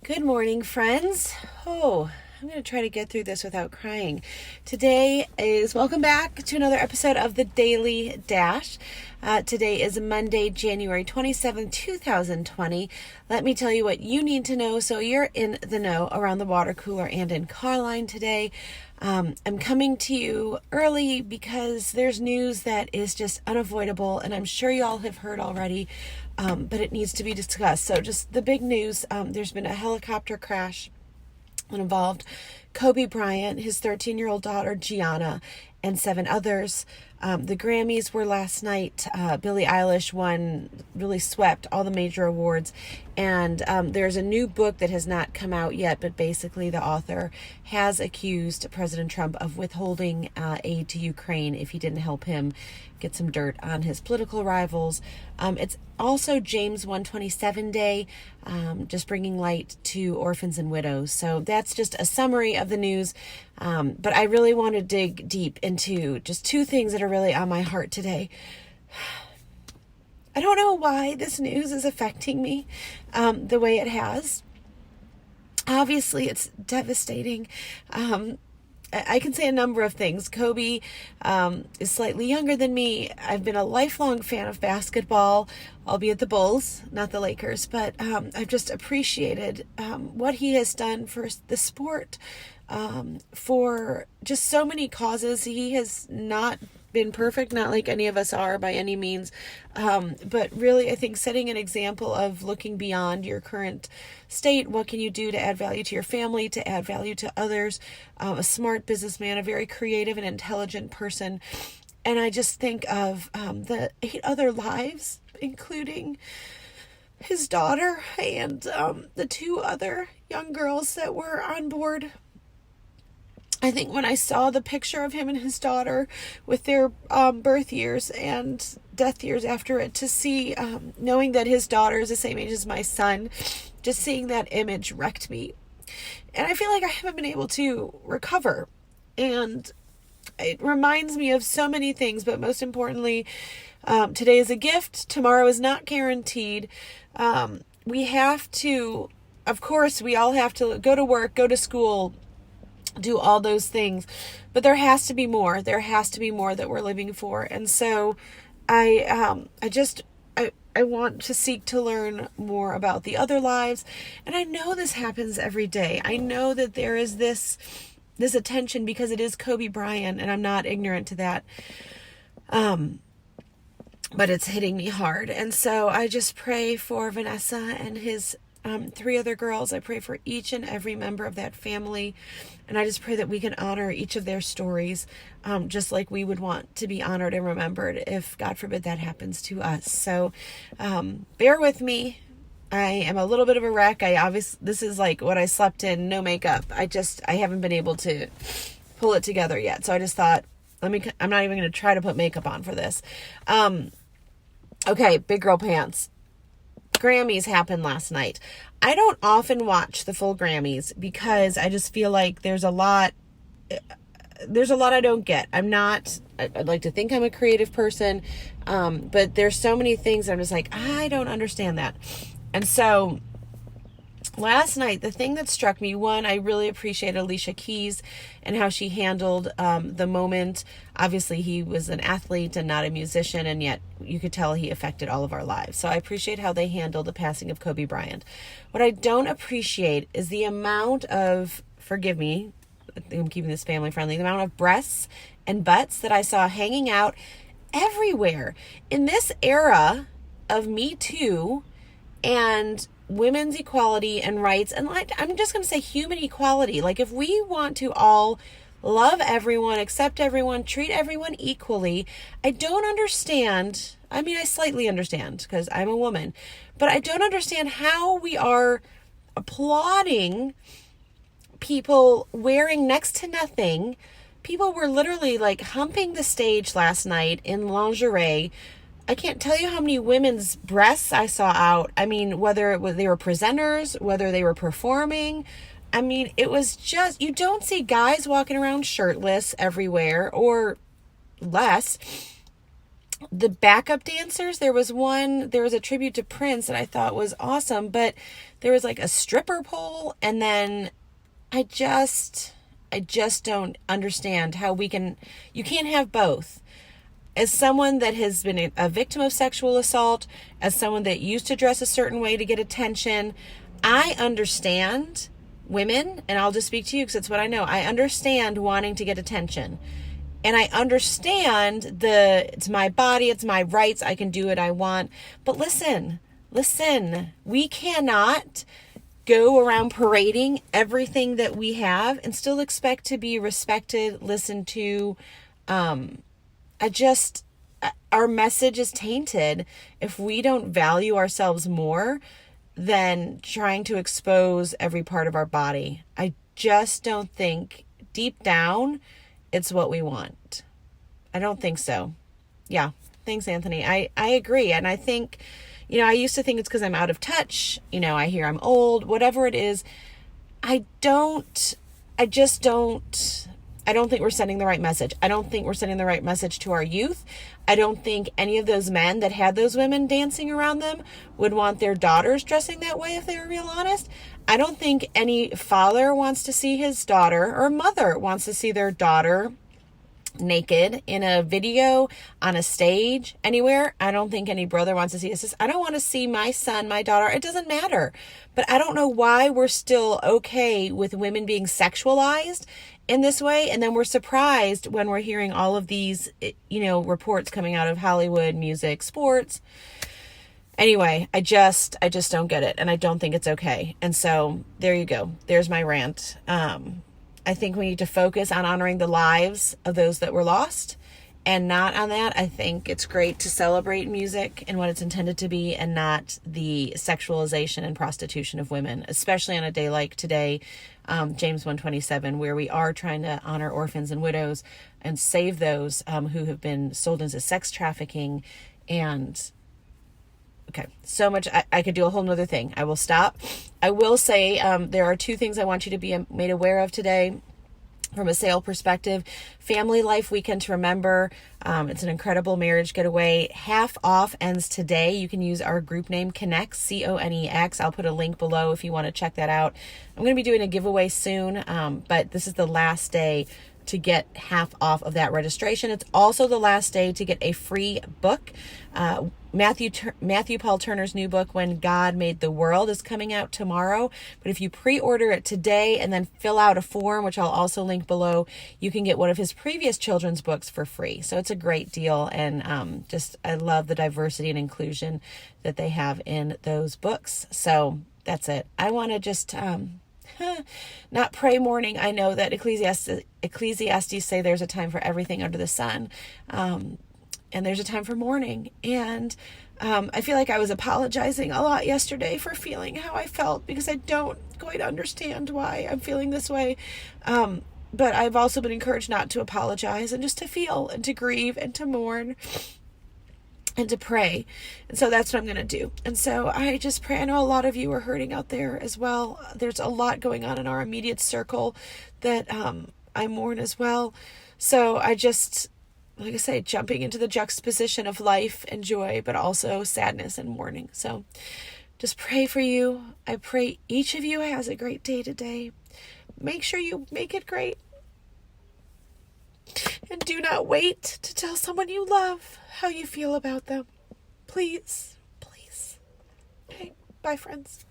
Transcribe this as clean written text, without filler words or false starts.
Good morning, friends. I'm going to try to get through this without crying. Today is welcome back to another episode of the Daily Dash. Today is Monday, January 27th, 2020. Let me tell you what you need to know so you're in the know around the water cooler and in Carline today. I'm coming to you early because there's news that is just unavoidable, and I'm sure you all have heard already, but it needs to be discussed. So just the big news, there's been a helicopter crash that involved Kobe Bryant, his 13-year-old daughter, Gianna, and 7 others. The Grammys were last night. Billie Eilish really swept all the major awards. And there's a new book that has not come out yet, but basically the author has accused President Trump of withholding aid to Ukraine if he didn't help him get some dirt on his political rivals. It's also James 127 Day, just bringing light to orphans and widows. So that's just a summary of the news. But I really want to dig deep into just 2 things that are really on my heart today. I don't know why this news is affecting me the way it has. Obviously, it's devastating. I can say a number of things. Kobe is slightly younger than me. I've been a lifelong fan of basketball, albeit the Bulls, not the Lakers. But I've just appreciated what he has done for the sport, for just so many causes. He has not been perfect, not like any of us are by any means, but really I think setting an example of looking beyond your current state. What can you do to add value to your family, to add value to others? A smart businessman, a very creative and intelligent person. And I just think of the 8 other lives, including his daughter and the 2 other young girls that were on board. I think when I saw the picture of him and his daughter with their birth years and death years after it, to see, knowing that his daughter is the same age as my son, just seeing that image wrecked me. And I feel like I haven't been able to recover. And it reminds me of so many things, but most importantly, today is a gift. Tomorrow is not guaranteed. We have to, of course, we all have to go to work, go to school, do all those things, but there has to be more. There has to be more that we're living for. And so I want to seek to learn more about the other lives. And I know this happens every day. I know that there is this attention because it is Kobe Bryant, and I'm not ignorant to that. But it's hitting me hard. And so I just pray for Vanessa and his 3 other girls. I pray for each and every member of that family. And I just pray that we can honor each of their stories, just like we would want to be honored and remembered if, God forbid, that happens to us. So bear with me. I am a little bit of a wreck. This is like what I slept in, no makeup. I haven't been able to pull it together yet. So I just thought, I'm not even going to try to put makeup on for this. Okay, big girl pants. Grammys happened last night. I don't often watch the full Grammys because I just feel like there's a lot I don't get. I'd like to think I'm a creative person, but there's so many things I'm just like, I don't understand that. And so last night, the thing that struck me, one, I really appreciate Alicia Keys and how she handled the moment. Obviously, he was an athlete and not a musician, and yet you could tell he affected all of our lives. So I appreciate how they handled the passing of Kobe Bryant. What I don't appreciate is the amount of, forgive me, I'm keeping this family friendly, the amount of breasts and butts that I saw hanging out everywhere. In this era of Me Too and women's equality and rights, and I'm just going to say human equality. Like, if we want to all love everyone, accept everyone, treat everyone equally, I don't understand. I mean, I slightly understand because I'm a woman, but I don't understand how we are applauding people wearing next to nothing. People were literally like humping the stage last night in lingerie. I can't tell you how many women's breasts I saw out. I mean, whether they were presenters, whether they were performing. I mean, it was just, you don't see guys walking around shirtless everywhere, or less. the backup dancers, there was a tribute to Prince that I thought was awesome, but there was like a stripper pole, and then I just don't understand how you can't have both. As someone that has been a victim of sexual assault, as someone that used to dress a certain way to get attention, I understand women, and I'll just speak to you because it's what I know. I understand wanting to get attention. And I understand it's my body, it's my rights, I can do what I want. But listen, we cannot go around parading everything that we have and still expect to be respected, listened to. Our message is tainted if we don't value ourselves more than trying to expose every part of our body. I just don't think deep down it's what we want. I don't think so. Yeah. Thanks, Anthony. I agree. And I think, I used to think it's because I'm out of touch. I hear I'm old, whatever it is. I don't think we're sending the right message. I don't think we're sending the right message to our youth. I don't think any of those men that had those women dancing around them would want their daughters dressing that way if they were real honest. I don't think any father wants to see his daughter, or mother wants to see their daughter naked in a video, on a stage, anywhere. I don't think any brother wants to see his sister. I don't want to see my son, my daughter. It doesn't matter. But I don't know why we're still okay with women being sexualized in this way. And then we're surprised when we're hearing all of these, reports coming out of Hollywood, music, sports. Anyway, I just don't get it. And I don't think it's okay. And so there you go. There's my rant. I think we need to focus on honoring the lives of those that were lost and not on that. I think it's great to celebrate music and what it's intended to be, and not the sexualization and prostitution of women, especially on a day like today, James 1:27, where we are trying to honor orphans and widows and save those who have been sold into sex trafficking. And okay, so much. I could do a whole nother thing. I will stop. I will say there are two things I want you to be made aware of today from a sale perspective. Family Life Weekend to remember. It's an incredible marriage getaway. Half off ends today. You can use our group name, Connex, CONEX. I'll put a link below if you want to check that out. I'm going to be doing a giveaway soon, but this is the last day to get half off of that registration. It's also the last day to get a free book. Matthew Paul Turner's new book, When God Made the World, is coming out tomorrow. But if you pre-order it today and then fill out a form, which I'll also link below, you can get one of his previous children's books for free. So it's a great deal. And I love the diversity and inclusion that they have in those books. So that's it. I want to just not pray mourning. I know that Ecclesiastes say there's a time for everything under the sun. And there's a time for mourning. And I feel like I was apologizing a lot yesterday for feeling how I felt, because I don't quite understand why I'm feeling this way. But I've also been encouraged not to apologize, and just to feel and to grieve and to mourn and to pray. And so that's what I'm going to do. And so I just pray. I know a lot of you are hurting out there as well. There's a lot going on in our immediate circle that I mourn as well. So I just, like I say, jumping into the juxtaposition of life and joy, but also sadness and mourning. So just pray for you. I pray each of you has a great day today. Make sure you make it great. And do not wait to tell someone you love how you feel about them. Please, please. Okay, bye, friends.